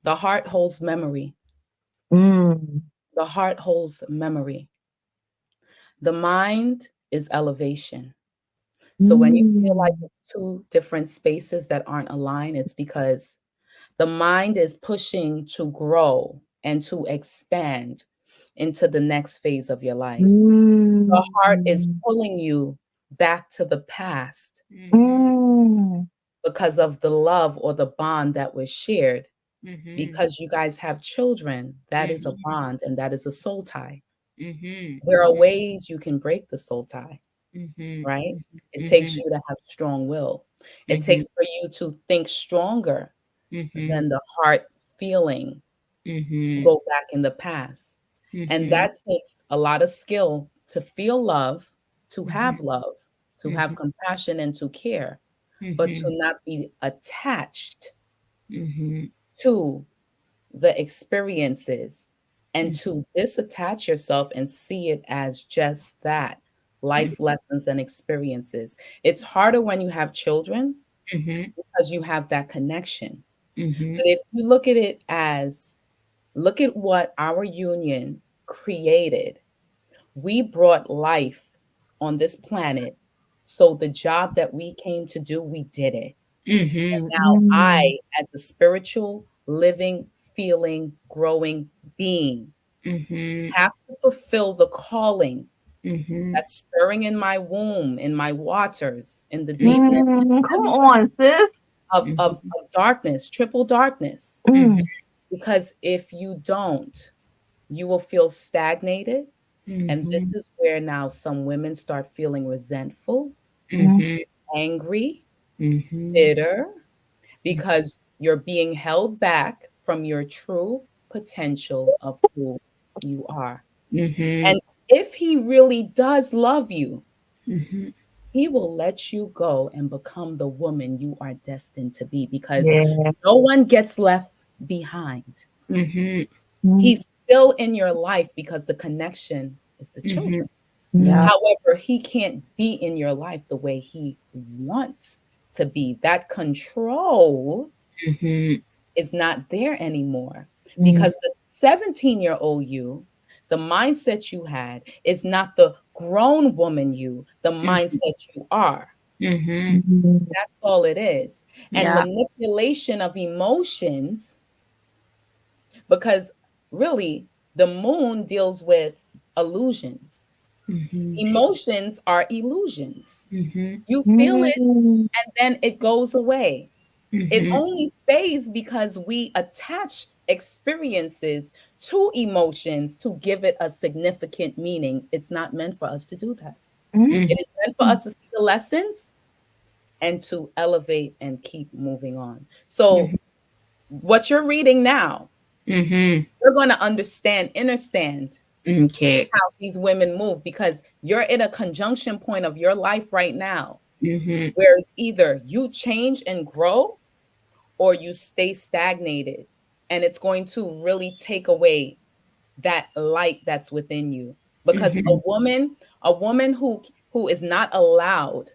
The heart holds memory. Mm. The heart holds memory. The mind is elevation. So when you feel like Mm. it's two different spaces that aren't aligned, it's because the mind is pushing to grow and to expand into the next phase of your life. The heart is Mm. pulling you back to the past Mhm. Mm. because of the love or the bond that was shared. Mhm. Because you guys have children, that is a Mhm. bond and that is a soul tie. Mhm. There are Mhm. ways you can break the soul tie, Mhm. right? It takes Mhm. you to have strong will. It Mhm. takes for you to think stronger Mhm. than the heart feeling, Mhm. go back in the past. And Mhm. that takes a lot of skill to feel Mhm. love, to have Mhm. compassion and to care, but to Mhm. not be attached Mhm. to the experiences and Mhm. to disattach yourself and see it as just that, life lessons and experiences. It's harder when you have children Mhm. because you have that connection. Mhm. But if you look at it as, look at what our union created. We brought life on this planet. So the job that we came to do, we did it. And Mhm. now Mm. I, as a spiritual, living, feeling, growing being, Mhm. have to fulfill the calling Mhm. that's stirring in my womb, in my waters, in the deepness Mm. and Come depths on, sis. Mhm. of darkness, triple darkness. Mhm. Mm. Because if you don't, you will feel stagnated. And this Mhm. is where now some women start feeling resentful, Mm. Mhm. angry, Mhm. bitter, because you're being held back from your true potential of who you are. Mhm. And if he really does love you, Mhm. he will let you go and become the woman you are destined to be because Yeah. no one gets left behind. Mhm. Mm. He's still in your life because the connection is the Mhm. children. Yeah. However, he can't be in your life the way he wants to be. That control Mhm. is not there anymore Mm. because the 17-year-old you, the mindset you had, is not the grown woman you, the mindset you are. Mhm. Mm. That's all it is. And Yeah. manipulation of emotions, because really the moon deals with illusions. Mhm. Emotions are illusions. Mhm. You feel it Mm. and then it goes away. It Mhm. only stays because we attach experiences to emotions to give it a significant meaning. It's not meant for us to do that. Mm. Mhm. It is meant for us to see the lessons and to elevate and keep moving on. So, Mhm. what you're reading now, Mhm. you're going to understand Okay. how these women move because you're in a conjunction point of your life right now Mhm. where it's either you change and grow or you stay stagnated, and it's going to really take away that light that's within you because Mhm. a woman who is not allowed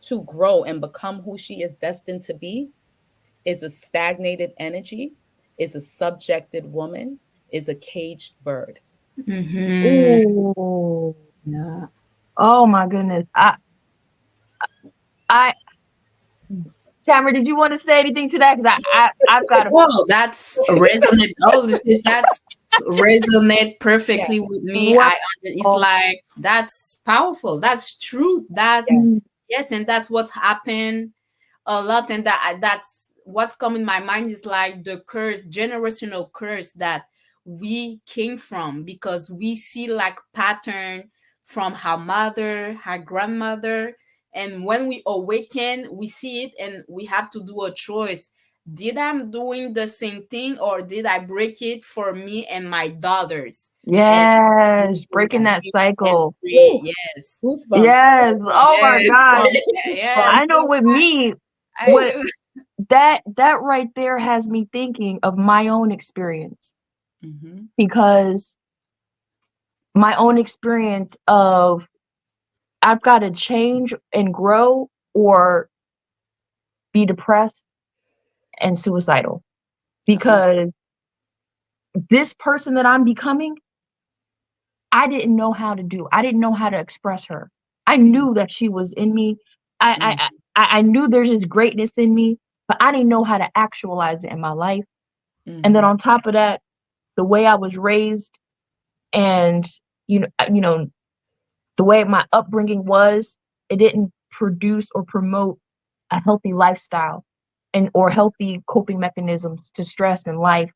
to grow and become who she is destined to be is a stagnated energy, is a subjected woman, is a caged bird. Mhm. Ooh. Yeah. Oh my goodness. I, Tamara, did you want to say anything to that? Because I've got a. Well, that's resonate. Oh, that's resonate Yeah, perfectly with me. Wow. It's like that's powerful. That's true. yeah. That's yes, and that's what's happened a lot. And that's what's come in my mind is like the curse, generational curse that we came from because we see like pattern from her mother, her grandmother, and when we awaken, we see it and we have to do a choice. Did I'm doing the same thing or did I break it for me and my daughters? And Yes, we can breaking that see and cycle. create. Woo, Yes. goosebumps, Yes. Oh my Yes. gosh. Yes. I goosebumps. know with me, what I that right there has me thinking of my own experience Hmm. because my own experience of I've got to change and grow or be depressed and suicidal Uh-huh. because this person that I'm becoming, I didn't know how to do. I didn't know how to express her. I knew that she was in me. Mm-hmm. I knew there's this greatness in me, but I didn't know how to actualize it in my life. And then Mm-hmm. on top of that, the way I was raised, and you know, the way my upbringing was, it didn't produce or promote a healthy lifestyle and or healthy coping mechanisms to stress in life.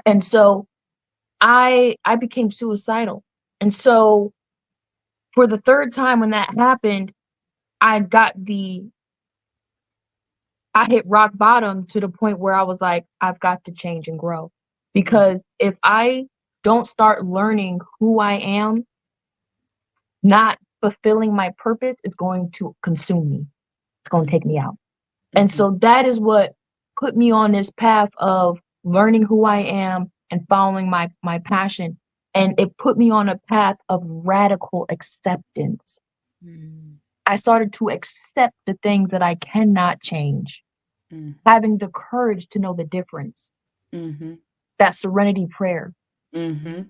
And so I became suicidal. And so for the third time when that happened, I got the I hit rock bottom to the point where I was like, I've got to change and grow. Because if I don't start learning who I am, not fulfilling my purpose is going to consume me. It's going to take me out. And Mm-hmm. so that is what put me on this path of learning who I am and following my passion. And it put me on a path of radical acceptance. Mm. I started to accept the things that I cannot change, Mm-hmm. having the courage to know the difference. Mm-hmm. That serenity prayer, Mm-hmm.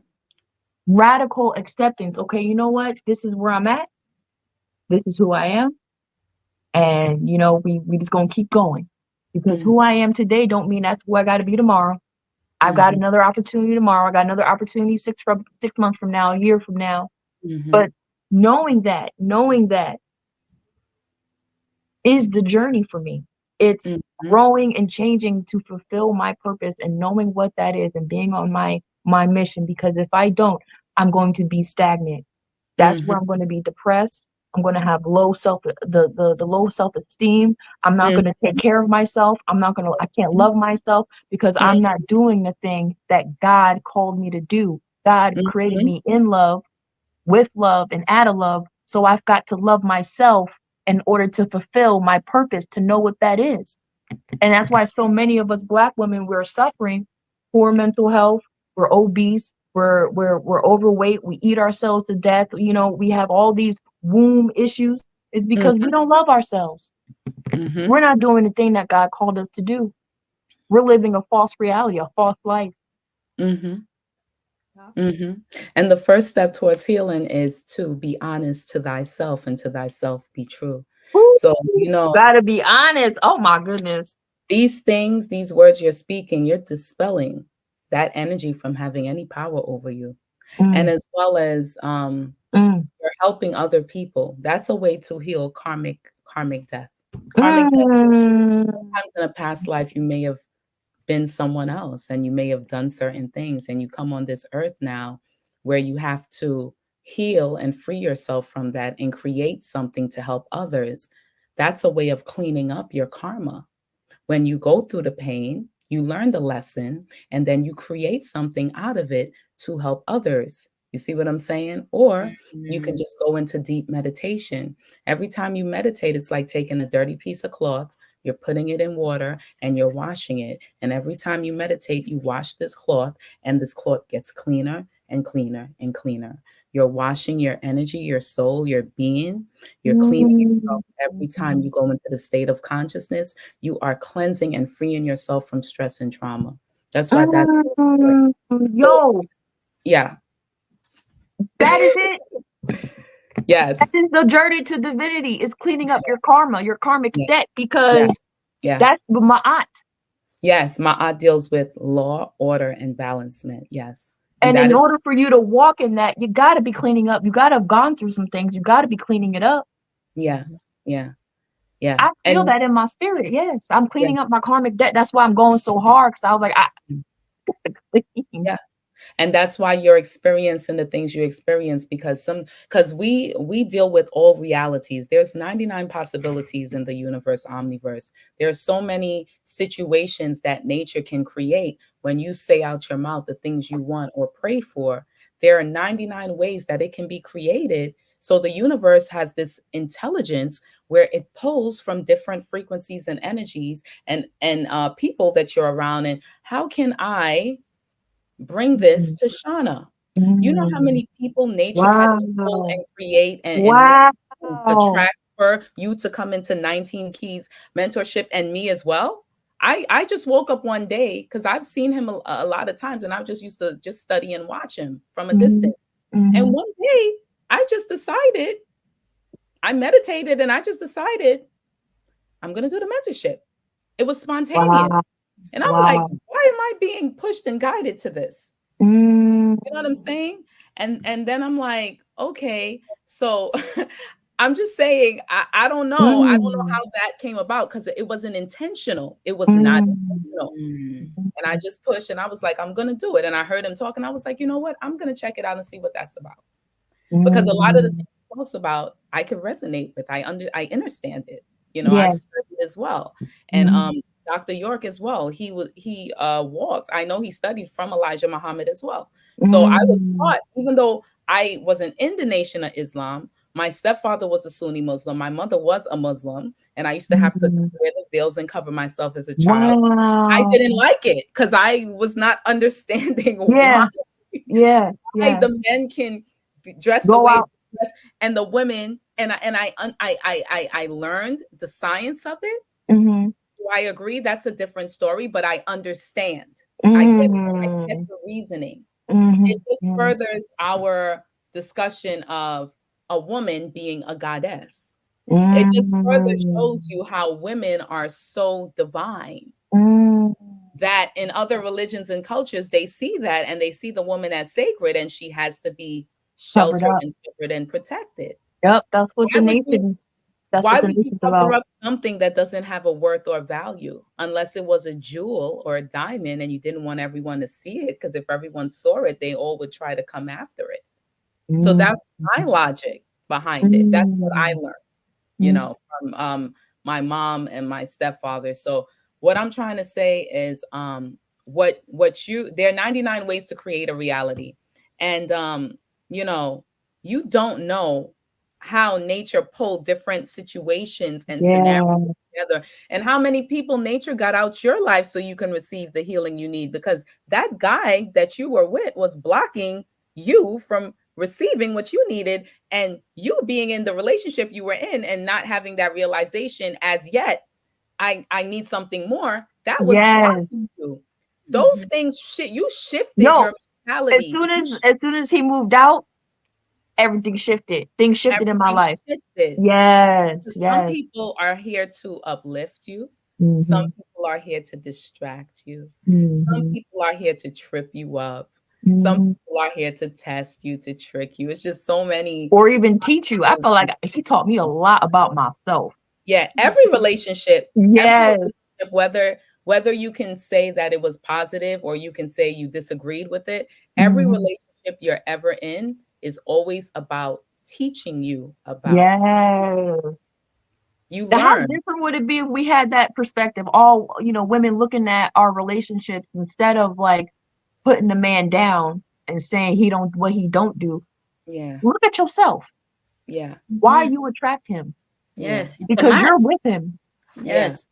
radical acceptance. Okay, you know what? This is where I'm at. This is who I am. And we just gonna keep going. Because Mm-hmm. who I am today don't mean that's who I gotta be tomorrow. I've got Mm-hmm. another opportunity tomorrow. I got another opportunity 6 months from now, a year from now. Mm-hmm. But knowing that is the journey for me. It's Mm-hmm. growing and changing to fulfill my purpose and knowing what that is and being on my mission. Because if I don't, I'm going to be stagnant. That's Mm-hmm. where I'm going to be depressed. I'm going to have the low self-esteem. I'm not going to take care of myself. I can't love myself because I'm not doing the thing that God called me to do. God created Mm-hmm. me in love, with love, and out of love. So I've got to love myself in order to fulfill my purpose, to know what that is. And that's why so many of us Black women, we're suffering poor mental health, we're obese, we're overweight, we eat ourselves to death, we have all these womb issues. It's because we don't love ourselves. Mm-hmm. We're not doing the thing that God called us to do. We're living a false reality, a false life. Mm-hmm. Yeah. Mm-hmm. And the first step towards healing is to be honest to thyself and to thyself be true. Ooh, So, gotta be honest. Oh my goodness. these things, these words you're speaking, you're dispelling that energy from having any power over you. And Mm, as well as mm, you're helping other people. That's a way to heal karmic death. Karmic death, mm, sometimes in a past life you may have been someone else and you may have done certain things and you come on this earth now where you have to heal and free yourself from that and create something to help others. That's a way of cleaning up your karma. When you go through the pain, you learn the lesson and then you create something out of it to help others. You see what I'm saying? Or you can Mm. just go into deep meditation. Every time you meditate, it's like taking a dirty piece of cloth, you're putting it in water and you're washing it. And every time you meditate, you wash this cloth and this cloth gets cleaner and cleaner and cleaner. You're washing your energy, your soul, your being. You're cleaning yourself every time you go into the state of consciousness. You are cleansing and freeing yourself from stress and trauma. That's why that's so important. mm. So, Yo, yeah. that is it. That Yes. is the journey to divinity, is cleaning up your karma, your karmic Yeah. debt, Yeah. because Yeah. that's my aunt. Yes. Ma'at deals with law, order, and balancement. Yes. And And that in is, order for you to walk in that, you got to be cleaning up. You got to have gone through some things. You got to be cleaning it up. yeah. Yeah. Yeah. I feel And that in my spirit. Yes, I'm yeah. cleaning up my karmic debt. That's why I'm going so hard, because I was like, Yeah. And that's why you're experiencing the things you experience because we deal with all realities. There's 99 possibilities in the universe omniverse. There's so many situations that nature can create when you say out your mouth the things you want or pray for. There are 99 ways that it can be created. So the universe has this intelligence where it pulls from different frequencies and energies and people that you're around. And how can I bring this mm, to Shauna? You know how mm, many people nature had to pull wow, and create and wow. attract for you to come into 19 Keys mentorship and me as well? I just woke up one day because I've seen him a lot of times, and I just used to just study and watch him from a Mhm. distance. And Mhm. one day I just decided, I meditated and I just decided I'm gonna do the mentorship. It was spontaneous. Wow. And I'm like, Wow. why am I being pushed and guided to this? Mm. You know what I'm saying? And then I'm like, okay, so I'm just saying, I don't know. I don't know Mm. how that came about because it wasn't intentional. It was not Mm. intentional. Mm. And I just pushed and I was like, I'm gonna do it. And I heard him talk and I was like, you know what? I'm gonna check it out and see what that's about. Because a lot of the Mm. things he talks about I can resonate with. I understand it. You know, Yeah. I've studied as well. And Mhm. Dr. York as well. He walked. I know he studied from Elijah Muhammad as well. So I was Mm. taught, even though I wasn't in the Nation of Islam, my stepfather was a Sunni Muslim. My mother was a Muslim, and I used to have to Mhm. wear the veils and cover myself as a child. I Wow. didn't like it because I was not understanding why Yeah. Yeah. Yeah. the men can dress the Go way out. they dress and the women, and I learned the science of it. Mhm. Do I agree? That's a different story, but I understand. I get Mm. the reasoning. It Mhm. just Mhm. furthers our discussion of a woman being a goddess. It just further shows Mm. you how women are so divine Mm. that in other religions and cultures they see that and they see the woman as sacred and she has to be Covered sheltered up. and covered and protected. Yep, that's what the Why would you nation that's why what the would you nation's cover about. up something that doesn't have a worth or value unless it was a jewel or a diamond and you didn't want everyone to see it because if everyone saw it they all would try to come after it. So Mm. that's my logic behind it. That's what I Mm. learned, Mm. from my mom and my stepfather. So what I'm trying to say is what you there are 99 ways to create a reality. And you know, you don't know how nature pulled different situations and scenarios Yeah. together and how many people nature got out your life so you can receive the healing you need because that guy that you were with was blocking you from receiving what you needed and you being in the relationship you were in and not having that realization as yet I need something more that was Yes. blocking you. Those Mhm. things shit you shifted Yo, your mentality. as soon as he moved out, everything shifted. Things shifted in my Everything life. shifted. Yes. So some Yes. people are here to uplift you. Some Mhm. people are here to distract you. Some Mhm. people are here to trip you up. Some Mhm. people are here to test you, to trick you. It's just so many Or even teach you. I feel possibilities. like he taught me a lot about myself. Yeah, every Yes. relationship, whether you can say that it was positive or you can say you disagreed with it, every Mhm. relationship you're ever in is always about teaching you about. Yes. You Now, how learn. different would it be if we had that perspective? All, women looking at our relationships instead of like putting the man down and saying what he don't do. Yeah, Look at yourself. yeah, Why Mhm. you attract him? yeah, Yes, it's a Because match. you're with him. yeah. Yes,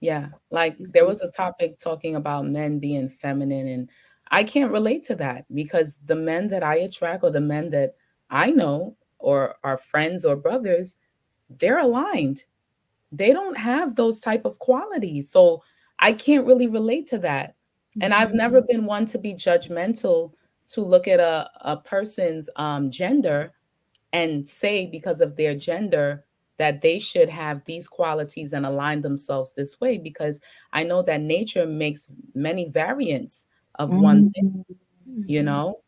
Yeah, like it's there was a both. topic talking about men being feminine, and I can't relate to that because the men that I attract or the men that I know or are friends or brothers, they're aligned. They don't have those type of qualities. So I can't really relate to that. And I've Mhm. never been one to be judgmental to look at a person's gender and say because of their gender that they should have these qualities and align themselves this way because I know that nature makes many variants of one thing, Mhm. you Mhm. know?